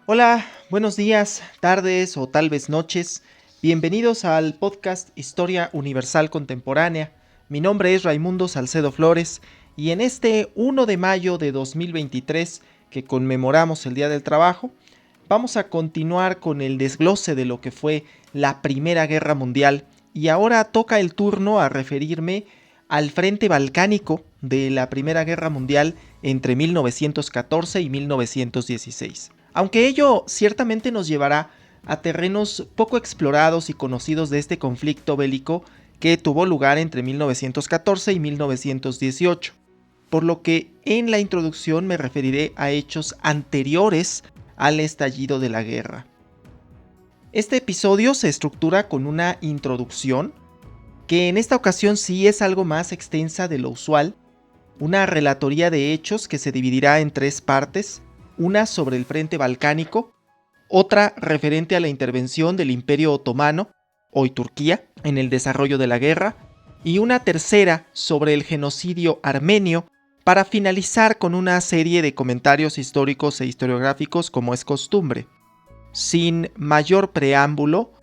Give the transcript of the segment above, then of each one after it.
Hola, buenos días, tardes o tal vez noches. Bienvenidos al podcast Historia Universal Contemporánea. Mi nombre es Raimundo Salcedo Flores y en este 1 de mayo de 2023, que conmemoramos el Día del Trabajo, vamos a continuar con el desglose de lo que fue la Primera Guerra Mundial y ahora toca el turno a referirme al frente balcánico de la Primera Guerra Mundial entre 1914 y 1916. Aunque ello ciertamente nos llevará a terrenos poco explorados y conocidos de este conflicto bélico que tuvo lugar entre 1914 y 1918, por lo que en la introducción me referiré a hechos anteriores al estallido de la guerra. Este episodio se estructura con una introducción, que en esta ocasión sí es algo más extensa de lo usual, una relatoría de hechos que se dividirá en tres partes, una sobre el frente balcánico, otra referente a la intervención del Imperio Otomano, hoy Turquía, en el desarrollo de la guerra, y una tercera sobre el genocidio armenio, para finalizar con una serie de comentarios históricos e historiográficos como es costumbre. Sin mayor preámbulo,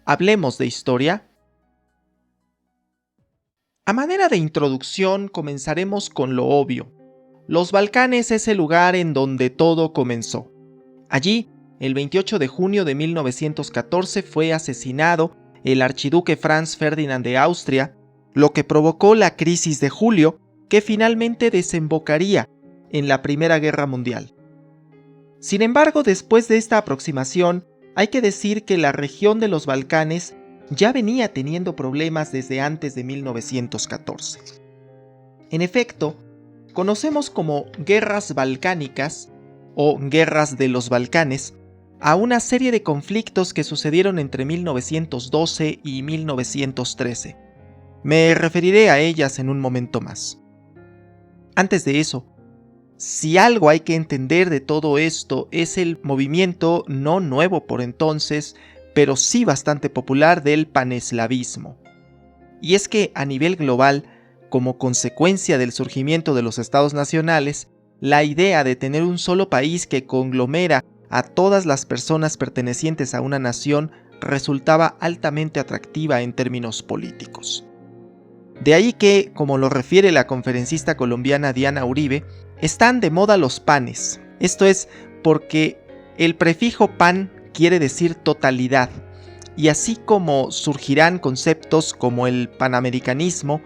hablemos de historia. A manera de introducción comenzaremos con lo obvio. Los Balcanes es el lugar en donde todo comenzó. Allí, el 28 de junio de 1914 fue asesinado el archiduque Franz Ferdinand de Austria, lo que provocó la crisis de julio, que finalmente desembocaría en la Primera Guerra Mundial. Sin embargo, después de esta aproximación, hay que decir que la región de los Balcanes ya venía teniendo problemas desde antes de 1914. En efecto, conocemos como guerras balcánicas o guerras de los Balcanes a una serie de conflictos que sucedieron entre 1912 y 1913. Me referiré a ellas en un momento más. Antes de eso, si algo hay que entender de todo esto es el movimiento no nuevo por entonces, pero sí bastante popular del paneslavismo. Y es que a nivel global, como consecuencia del surgimiento de los estados nacionales, la idea de tener un solo país que conglomera a todas las personas pertenecientes a una nación resultaba altamente atractiva en términos políticos. De ahí que, como lo refiere la conferencista colombiana Diana Uribe, están de moda los panes. Esto es porque el prefijo pan quiere decir totalidad, y así como surgirán conceptos como el panamericanismo,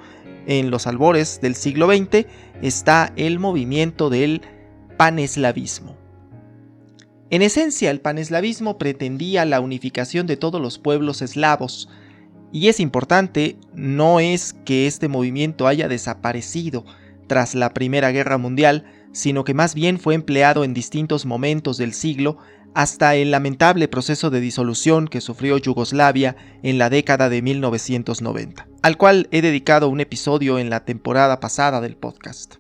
en los albores del siglo XX está el movimiento del paneslavismo. En esencia, el paneslavismo pretendía la unificación de todos los pueblos eslavos, y es importante, no es que este movimiento haya desaparecido tras la Primera Guerra Mundial, sino que más bien fue empleado en distintos momentos del siglo hasta el lamentable proceso de disolución que sufrió Yugoslavia en la década de 1990, al cual he dedicado un episodio en la temporada pasada del podcast.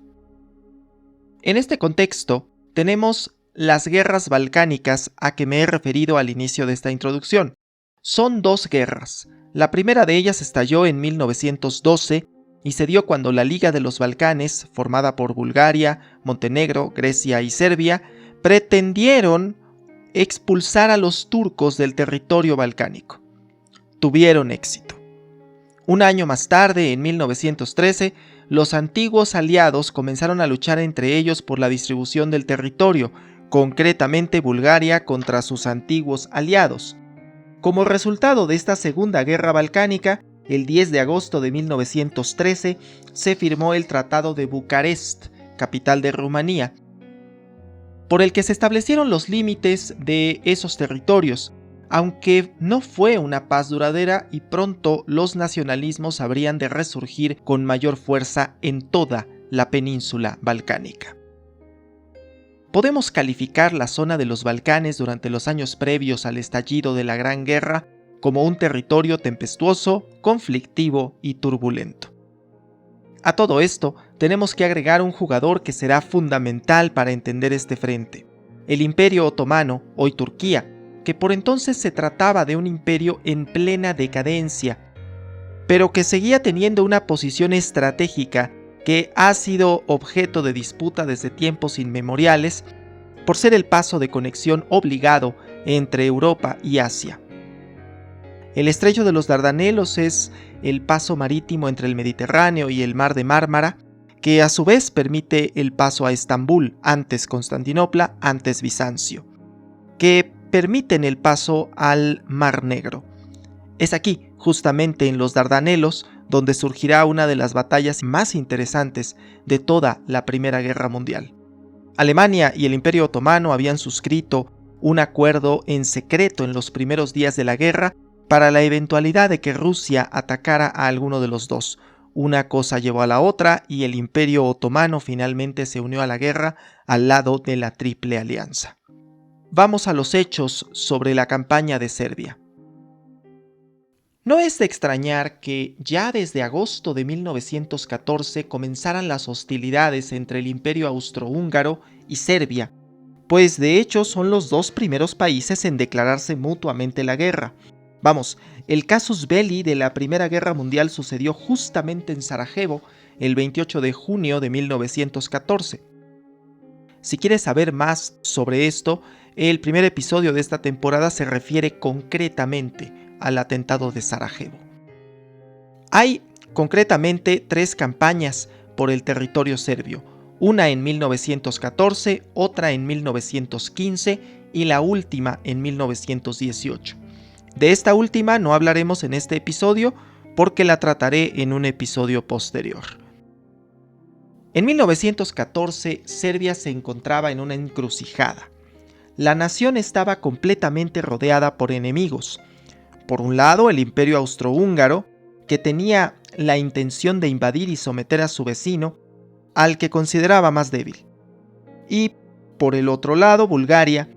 En este contexto, tenemos las guerras balcánicas a que me he referido al inicio de esta introducción. Son dos guerras. La primera de ellas estalló en 1912 y se dio cuando la Liga de los Balcanes, formada por Bulgaria, Montenegro, Grecia y Serbia, pretendieron expulsar a los turcos del territorio balcánico. Tuvieron éxito. Un año más tarde, en 1913, los antiguos aliados comenzaron a luchar entre ellos por la distribución del territorio, concretamente Bulgaria contra sus antiguos aliados. Como resultado de esta Segunda Guerra Balcánica, el 10 de agosto de 1913 se firmó el Tratado de Bucarest, capital de Rumanía, por el que se establecieron los límites de esos territorios, aunque no fue una paz duradera y pronto los nacionalismos habrían de resurgir con mayor fuerza en toda la península balcánica. Podemos calificar la zona de los Balcanes durante los años previos al estallido de la Gran Guerra como un territorio tempestuoso, conflictivo y turbulento. A todo esto, tenemos que agregar un jugador que será fundamental para entender este frente: el Imperio Otomano, hoy Turquía, que por entonces se trataba de un imperio en plena decadencia, pero que seguía teniendo una posición estratégica que ha sido objeto de disputa desde tiempos inmemoriales por ser el paso de conexión obligado entre Europa y Asia. El estrecho de los Dardanelos es el paso marítimo entre el Mediterráneo y el Mar de Mármara, que a su vez permite el paso a Estambul, antes Constantinopla, antes Bizancio, que permiten el paso al Mar Negro. Es aquí, justamente en los Dardanelos, donde surgirá una de las batallas más interesantes de toda la Primera Guerra Mundial. Alemania y el Imperio Otomano habían suscrito un acuerdo en secreto en los primeros días de la guerra para la eventualidad de que Rusia atacara a alguno de los dos. Una cosa llevó a la otra y el Imperio Otomano finalmente se unió a la guerra al lado de la Triple Alianza. Vamos a los hechos sobre la campaña de Serbia. No es de extrañar que ya desde agosto de 1914 comenzaran las hostilidades entre el Imperio Austrohúngaro y Serbia, pues de hecho son los dos primeros países en declararse mutuamente la guerra. Vamos, el casus belli de la Primera Guerra Mundial sucedió justamente en Sarajevo el 28 de junio de 1914. Si quieres saber más sobre esto, el primer episodio de esta temporada se refiere concretamente al atentado de Sarajevo. Hay concretamente 3 campañas por el territorio serbio, una en 1914, otra en 1915 y la última en 1918. De esta última no hablaremos en este episodio porque la trataré en un episodio posterior. En 1914, Serbia se encontraba en una encrucijada. La nación estaba completamente rodeada por enemigos. Por un lado, el Imperio Austrohúngaro, que tenía la intención de invadir y someter a su vecino, al que consideraba más débil. Y por el otro lado, Bulgaria,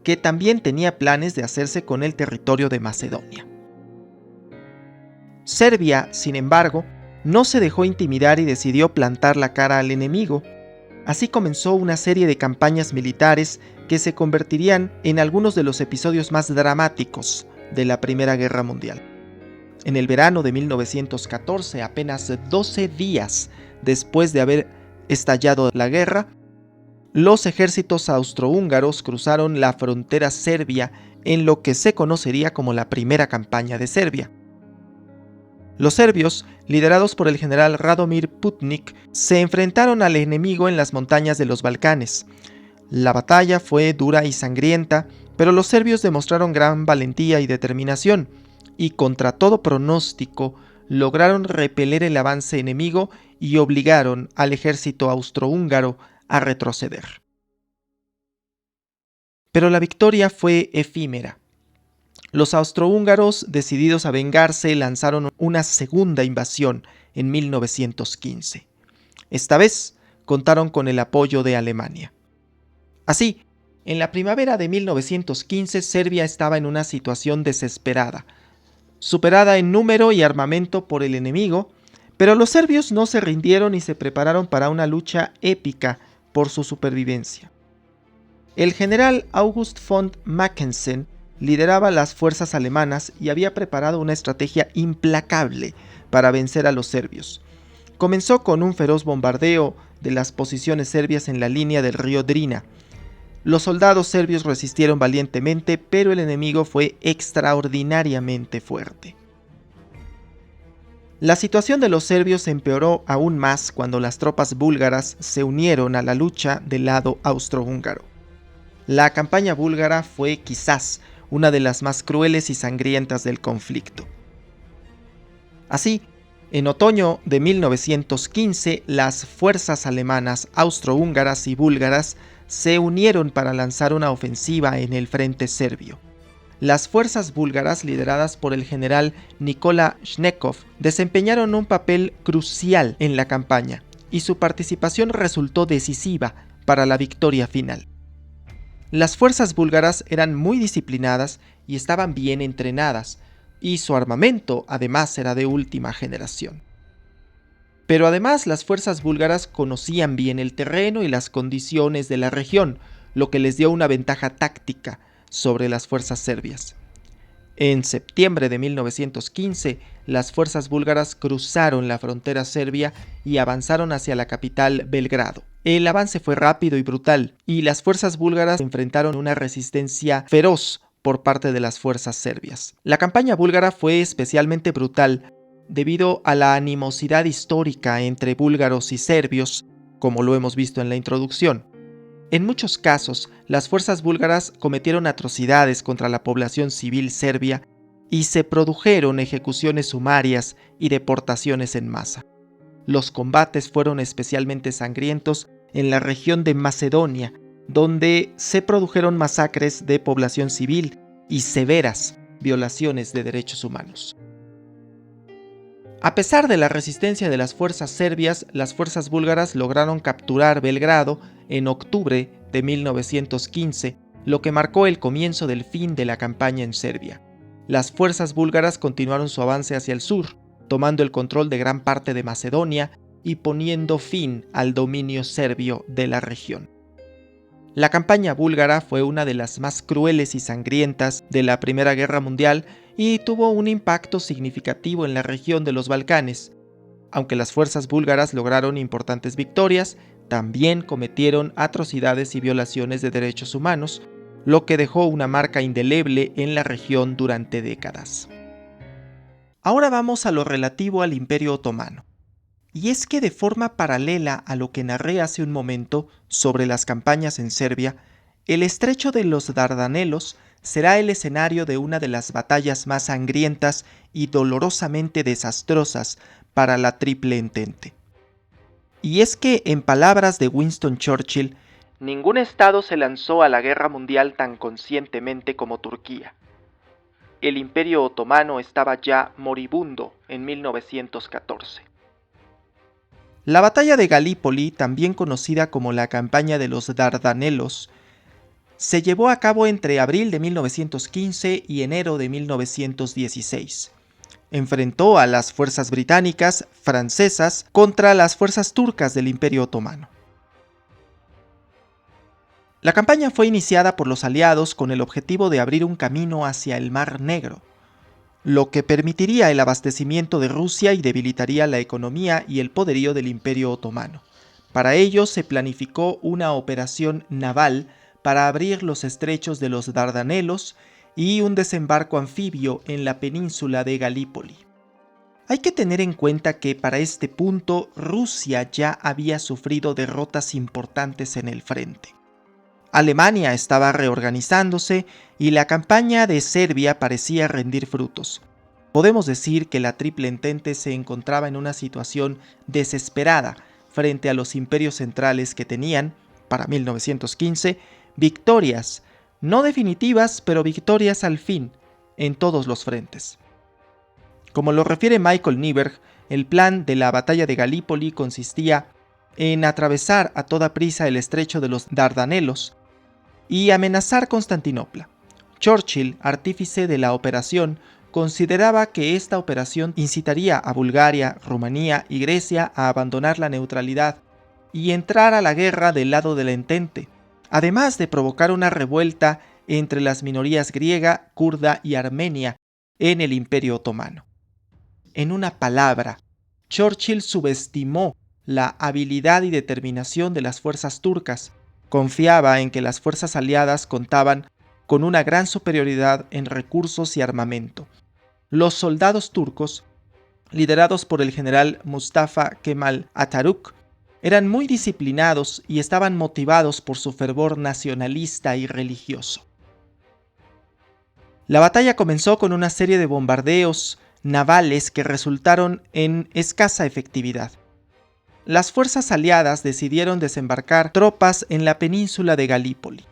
que también tenía planes de hacerse con el territorio de Macedonia. Serbia, sin embargo, no se dejó intimidar y decidió plantar la cara al enemigo. Así comenzó una serie de campañas militares que se convertirían en algunos de los episodios más dramáticos de la Primera Guerra Mundial. En el verano de 1914, apenas 12 días después de haber estallado la guerra, los ejércitos austrohúngaros cruzaron la frontera serbia en lo que se conocería como la Primera Campaña de Serbia. Los serbios, liderados por el general Radomir Putnik, se enfrentaron al enemigo en las montañas de los Balcanes. La batalla fue dura y sangrienta, pero los serbios demostraron gran valentía y determinación, y contra todo pronóstico lograron repeler el avance enemigo y obligaron al ejército austrohúngaro a retroceder. Pero la victoria fue efímera. Los austrohúngaros, decididos a vengarse, lanzaron una segunda invasión en 1915. Esta vez contaron con el apoyo de Alemania. Así, en la primavera de 1915, Serbia estaba en una situación desesperada, superada en número y armamento por el enemigo, pero los serbios no se rindieron y se prepararon para una lucha épica por su supervivencia. El general August von Mackensen lideraba las fuerzas alemanas y había preparado una estrategia implacable para vencer a los serbios. Comenzó con un feroz bombardeo de las posiciones serbias en la línea del río Drina. Los soldados serbios resistieron valientemente, pero el enemigo fue extraordinariamente fuerte. La situación de los serbios empeoró aún más cuando las tropas búlgaras se unieron a la lucha del lado austrohúngaro. La campaña búlgara fue quizás una de las más crueles y sangrientas del conflicto. Así, en otoño de 1915, las fuerzas alemanas, austrohúngaras y búlgaras se unieron para lanzar una ofensiva en el frente serbio. Las fuerzas búlgaras, lideradas por el general Nikola Shchekov, desempeñaron un papel crucial en la campaña y su participación resultó decisiva para la victoria final. Las fuerzas búlgaras eran muy disciplinadas y estaban bien entrenadas, y su armamento además era de última generación. Pero además las fuerzas búlgaras conocían bien el terreno y las condiciones de la región, lo que les dio una ventaja táctica sobre las fuerzas serbias. En septiembre de 1915, las fuerzas búlgaras cruzaron la frontera serbia y avanzaron hacia la capital Belgrado. El avance fue rápido y brutal, y las fuerzas búlgaras enfrentaron una resistencia feroz por parte de las fuerzas serbias. La campaña búlgara fue especialmente brutal debido a la animosidad histórica entre búlgaros y serbios, como lo hemos visto en la introducción. En muchos casos, las fuerzas búlgaras cometieron atrocidades contra la población civil serbia y se produjeron ejecuciones sumarias y deportaciones en masa. Los combates fueron especialmente sangrientos en la región de Macedonia, donde se produjeron masacres de población civil y severas violaciones de derechos humanos. A pesar de la resistencia de las fuerzas serbias, las fuerzas búlgaras lograron capturar Belgrado en octubre de 1915, lo que marcó el comienzo del fin de la campaña en Serbia. Las fuerzas búlgaras continuaron su avance hacia el sur, tomando el control de gran parte de Macedonia y poniendo fin al dominio serbio de la región. La campaña búlgara fue una de las más crueles y sangrientas de la Primera Guerra Mundial y tuvo un impacto significativo en la región de los Balcanes. Aunque las fuerzas búlgaras lograron importantes victorias, también cometieron atrocidades y violaciones de derechos humanos, lo que dejó una marca indeleble en la región durante décadas. Ahora vamos a lo relativo al Imperio Otomano. Y es que de forma paralela a lo que narré hace un momento sobre las campañas en Serbia, el estrecho de los Dardanelos será el escenario de una de las batallas más sangrientas y dolorosamente desastrosas para la Triple Entente. Y es que, en palabras de Winston Churchill, ningún estado se lanzó a la guerra mundial tan conscientemente como Turquía. El Imperio Otomano estaba ya moribundo en 1914. La batalla de Galípoli, también conocida como la campaña de los Dardanelos, se llevó a cabo entre abril de 1915 y enero de 1916. Enfrentó a las fuerzas británicas, francesas, contra las fuerzas turcas del Imperio Otomano. La campaña fue iniciada por los aliados con el objetivo de abrir un camino hacia el Mar Negro, lo que permitiría el abastecimiento de Rusia y debilitaría la economía y el poderío del Imperio Otomano. Para ello se planificó una operación naval para abrir los estrechos de los Dardanelos y un desembarco anfibio en la península de Galípoli. Hay que tener en cuenta que para este punto Rusia ya había sufrido derrotas importantes en el frente. Alemania estaba reorganizándose y la campaña de Serbia parecía rendir frutos. Podemos decir que la Triple Entente se encontraba en una situación desesperada frente a los imperios centrales que tenían, para 1915, victorias, no definitivas, pero victorias al fin, en todos los frentes. Como lo refiere Michael Nyberg, el plan de la batalla de Galípoli consistía en atravesar a toda prisa el estrecho de los Dardanelos y amenazar Constantinopla. Churchill, artífice de la operación, consideraba que esta operación incitaría a Bulgaria, Rumanía y Grecia a abandonar la neutralidad y entrar a la guerra del lado de la Entente, además de provocar una revuelta entre las minorías griega, kurda y armenia en el Imperio Otomano. En una palabra, Churchill subestimó la habilidad y determinación de las fuerzas turcas. Confiaba en que las fuerzas aliadas contaban con una gran superioridad en recursos y armamento. Los soldados turcos, liderados por el general Mustafa Kemal Atatürk, eran muy disciplinados y estaban motivados por su fervor nacionalista y religioso. La batalla comenzó con una serie de bombardeos navales que resultaron en escasa efectividad. Las fuerzas aliadas decidieron desembarcar tropas en la península de Galípoli,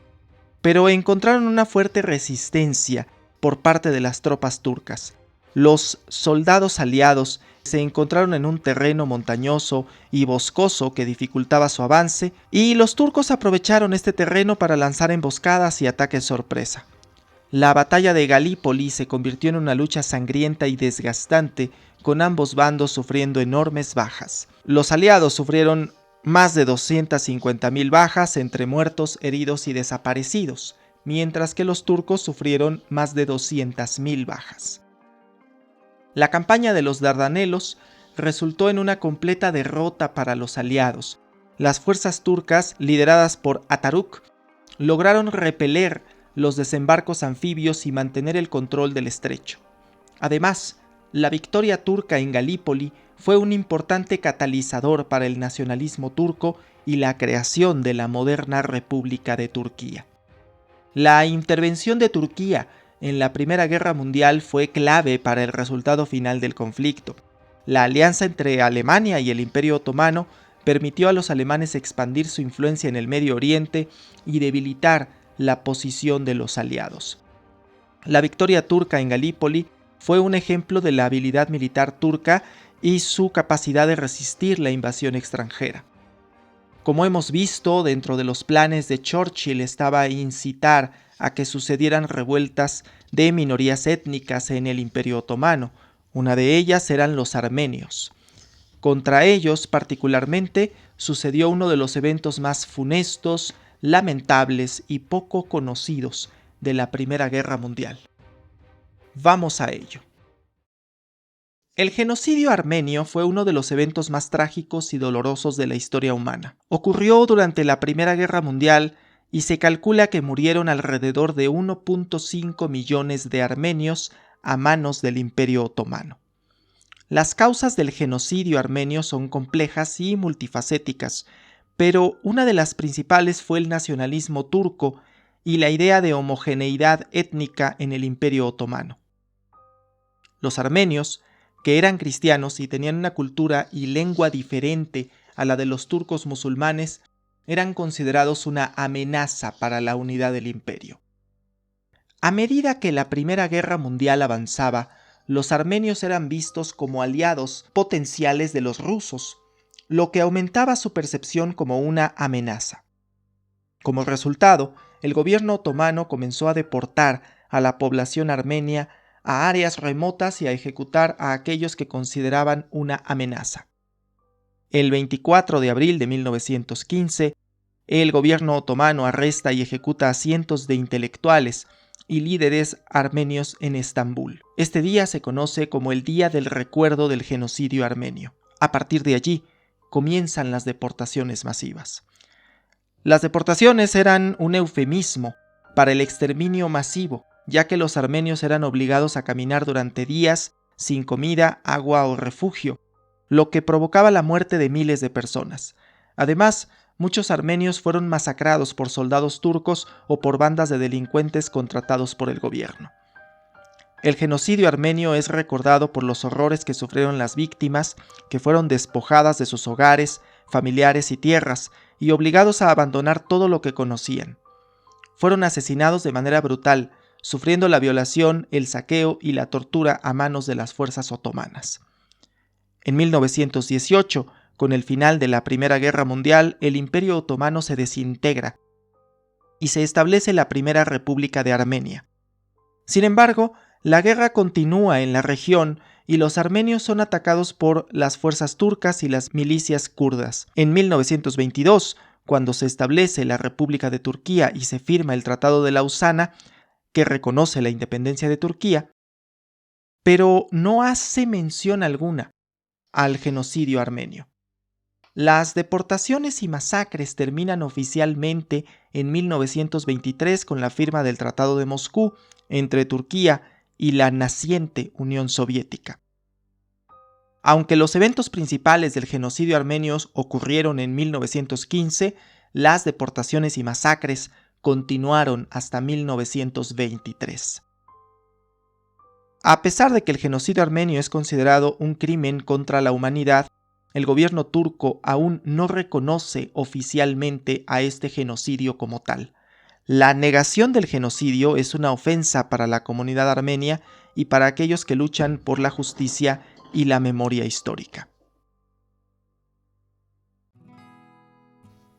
pero encontraron una fuerte resistencia por parte de las tropas turcas. Los soldados aliados se encontraron en un terreno montañoso y boscoso que dificultaba su avance, y los turcos aprovecharon este terreno para lanzar emboscadas y ataques sorpresa. La batalla de Galípoli se convirtió en una lucha sangrienta y desgastante, con ambos bandos sufriendo enormes bajas. Los aliados sufrieron más de 250,000 bajas entre muertos, heridos y desaparecidos, mientras que los turcos sufrieron más de 200.000 bajas. La campaña de los Dardanelos resultó en una completa derrota para los aliados. Las fuerzas turcas, lideradas por Atatürk, lograron repeler los desembarcos anfibios y mantener el control del estrecho. Además, la victoria turca en Galípoli fue un importante catalizador para el nacionalismo turco y la creación de la moderna República de Turquía. La intervención de Turquía en la Primera Guerra Mundial fue clave para el resultado final del conflicto. La alianza entre Alemania y el Imperio Otomano permitió a los alemanes expandir su influencia en el Medio Oriente y debilitar la posición de los aliados. La victoria turca en Galípoli fue un ejemplo de la habilidad militar turca y su capacidad de resistir la invasión extranjera. Como hemos visto, dentro de los planes de Churchill estaba incitar a que sucedieran revueltas de minorías étnicas en el Imperio Otomano. Una de ellas eran los armenios. Contra ellos, particularmente, sucedió uno de los eventos más funestos, lamentables y poco conocidos de la Primera Guerra Mundial. Vamos a ello. El genocidio armenio fue uno de los eventos más trágicos y dolorosos de la historia humana. Ocurrió durante la Primera Guerra Mundial y se calcula que murieron alrededor de 1.5 millones de armenios a manos del Imperio Otomano. Las causas del genocidio armenio son complejas y multifacéticas, pero una de las principales fue el nacionalismo turco y la idea de homogeneidad étnica en el Imperio Otomano. Los armenios, que eran cristianos y tenían una cultura y lengua diferente a la de los turcos musulmanes, eran considerados una amenaza para la unidad del imperio. A medida que la Primera Guerra Mundial avanzaba, los armenios eran vistos como aliados potenciales de los rusos, lo que aumentaba su percepción como una amenaza. Como resultado, el gobierno otomano comenzó a deportar a la población armenia a áreas remotas y a ejecutar a aquellos que consideraban una amenaza. El 24 de abril de 1915, el gobierno otomano arresta y ejecuta a cientos de intelectuales y líderes armenios en Estambul. Este día se conoce como el Día del Recuerdo del Genocidio Armenio. A partir de allí, comienzan las deportaciones masivas. Las deportaciones eran un eufemismo para el exterminio masivo, ya que los armenios eran obligados a caminar durante días sin comida, agua o refugio, lo que provocaba la muerte de miles de personas. Además, muchos armenios fueron masacrados por soldados turcos o por bandas de delincuentes contratados por el gobierno. El genocidio armenio es recordado por los horrores que sufrieron las víctimas, que fueron despojadas de sus hogares, familiares y tierras, y obligados a abandonar todo lo que conocían. Fueron asesinados de manera brutal, sufriendo la violación, el saqueo y la tortura a manos de las fuerzas otomanas. En 1918, con el final de la Primera Guerra Mundial, el Imperio Otomano se desintegra y se establece la Primera República de Armenia. Sin embargo, la guerra continúa en la región y los armenios son atacados por las fuerzas turcas y las milicias kurdas. En 1922, cuando se establece la República de Turquía y se firma el Tratado de Lausana, que reconoce la independencia de Turquía, pero no hace mención alguna al genocidio armenio. Las deportaciones y masacres terminan oficialmente en 1923 con la firma del Tratado de Moscú entre Turquía y la naciente Unión Soviética. Aunque los eventos principales del genocidio armenio ocurrieron en 1915, las deportaciones y masacres continuaron hasta 1923. A pesar de que el genocidio armenio es considerado un crimen contra la humanidad, el gobierno turco aún no reconoce oficialmente a este genocidio como tal. La negación del genocidio es una ofensa para la comunidad armenia y para aquellos que luchan por la justicia y la memoria histórica.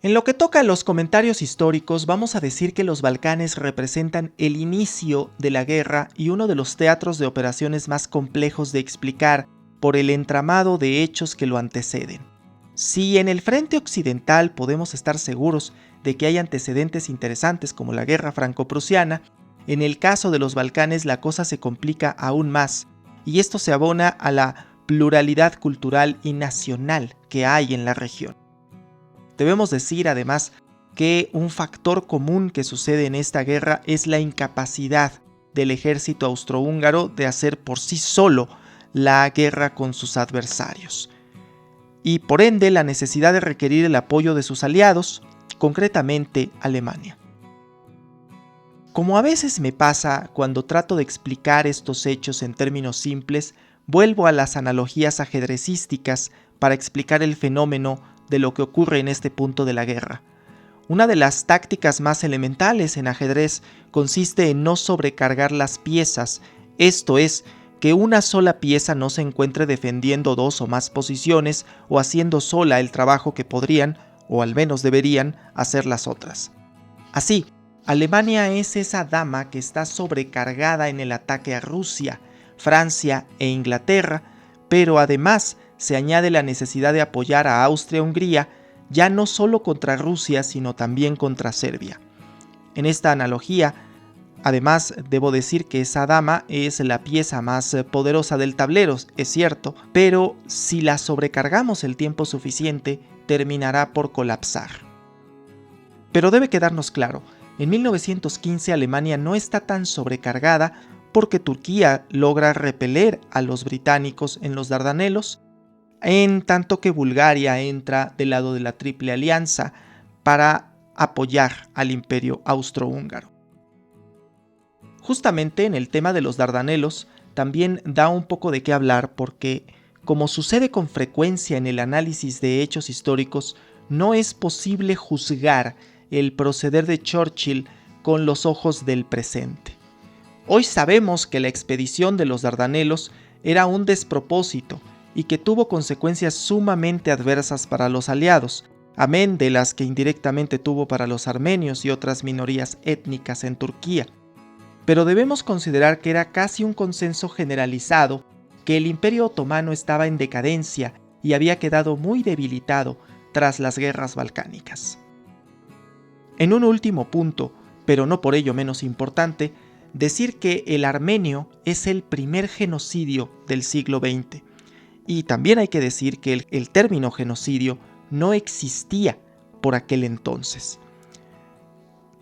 En lo que toca a los comentarios históricos, vamos a decir que los Balcanes representan el inicio de la guerra y uno de los teatros de operaciones más complejos de explicar por el entramado de hechos que lo anteceden. Si en el frente occidental podemos estar seguros de que hay antecedentes interesantes como la guerra franco-prusiana, en el caso de los Balcanes la cosa se complica aún más, y esto se abona a la pluralidad cultural y nacional que hay en la región. Debemos decir además que un factor común que sucede en esta guerra es la incapacidad del ejército austrohúngaro de hacer por sí solo la guerra con sus adversarios, y por ende la necesidad de requerir el apoyo de sus aliados, concretamente Alemania. Como a veces me pasa cuando trato de explicar estos hechos en términos simples, vuelvo a las analogías ajedrecísticas para explicar el fenómeno de lo que ocurre en este punto de la guerra. Una de las tácticas más elementales en ajedrez consiste en no sobrecargar las piezas, esto es, que una sola pieza no se encuentre defendiendo dos o más posiciones o haciendo sola el trabajo que podrían, o al menos deberían, hacer las otras. Así, Alemania es esa dama que está sobrecargada en el ataque a Rusia, Francia e Inglaterra, pero además se añade la necesidad de apoyar a Austria-Hungría ya no solo contra Rusia, sino también contra Serbia. En esta analogía, además, debo decir que esa dama es la pieza más poderosa del tablero, es cierto, pero si la sobrecargamos el tiempo suficiente, terminará por colapsar. Pero debe quedarnos claro, en 1915 Alemania no está tan sobrecargada porque Turquía logra repeler a los británicos en los Dardanelos, en tanto que Bulgaria entra del lado de la Triple Alianza para apoyar al Imperio Austrohúngaro. Justamente en el tema de los Dardanelos también da un poco de qué hablar porque, como sucede con frecuencia en el análisis de hechos históricos, no es posible juzgar el proceder de Churchill con los ojos del presente. Hoy sabemos que la expedición de los Dardanelos era un despropósito y que tuvo consecuencias sumamente adversas para los aliados, amén de las que indirectamente tuvo para los armenios y otras minorías étnicas en Turquía. Pero debemos considerar que era casi un consenso generalizado que el Imperio Otomano estaba en decadencia y había quedado muy debilitado tras las guerras balcánicas. En un último punto, pero no por ello menos importante, decir que el armenio es el primer genocidio del siglo XX. Y también hay que decir que el término genocidio no existía por aquel entonces.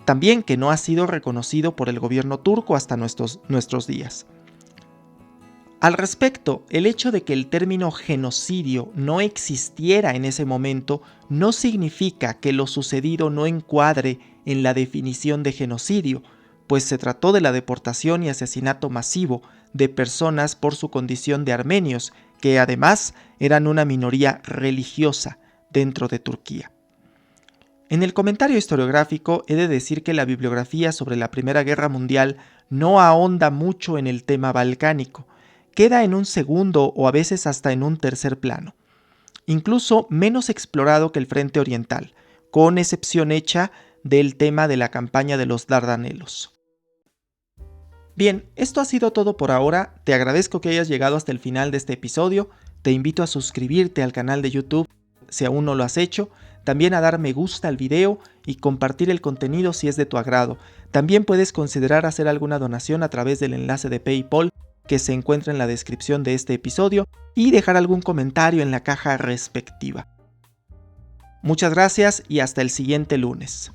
También que no ha sido reconocido por el gobierno turco hasta nuestros días. Al respecto, el hecho de que el término genocidio no existiera en ese momento no significa que lo sucedido no encuadre en la definición de genocidio, pues se trató de la deportación y asesinato masivo de personas por su condición de armenios, que además eran una minoría religiosa dentro de Turquía. En el comentario historiográfico he de decir que la bibliografía sobre la Primera Guerra Mundial no ahonda mucho en el tema balcánico, queda en un segundo o a veces hasta en un tercer plano, incluso menos explorado que el frente oriental, con excepción hecha del tema de la campaña de los Dardanelos. Bien, esto ha sido todo por ahora, te agradezco que hayas llegado hasta el final de este episodio, te invito a suscribirte al canal de YouTube si aún no lo has hecho, también a dar me gusta al video y compartir el contenido si es de tu agrado. También puedes considerar hacer alguna donación a través del enlace de PayPal que se encuentra en la descripción de este episodio y dejar algún comentario en la caja respectiva. Muchas gracias y hasta el siguiente lunes.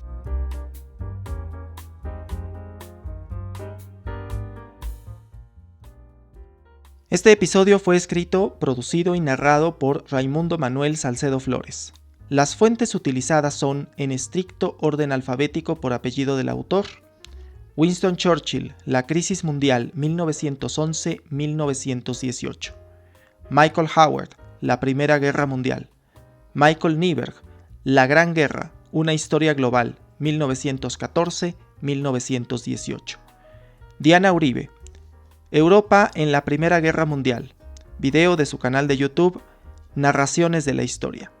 Este episodio fue escrito, producido y narrado por Raimundo Manuel Salcedo Flores. Las fuentes utilizadas son, en estricto orden alfabético por apellido del autor: Winston Churchill, La crisis mundial, 1911-1918. Michael Howard, La Primera Guerra Mundial. Michael Nyberg, La Gran Guerra, una historia global, 1914-1918. Diana Uribe, Europa en la Primera Guerra Mundial, video de su canal de YouTube, Narraciones de la Historia.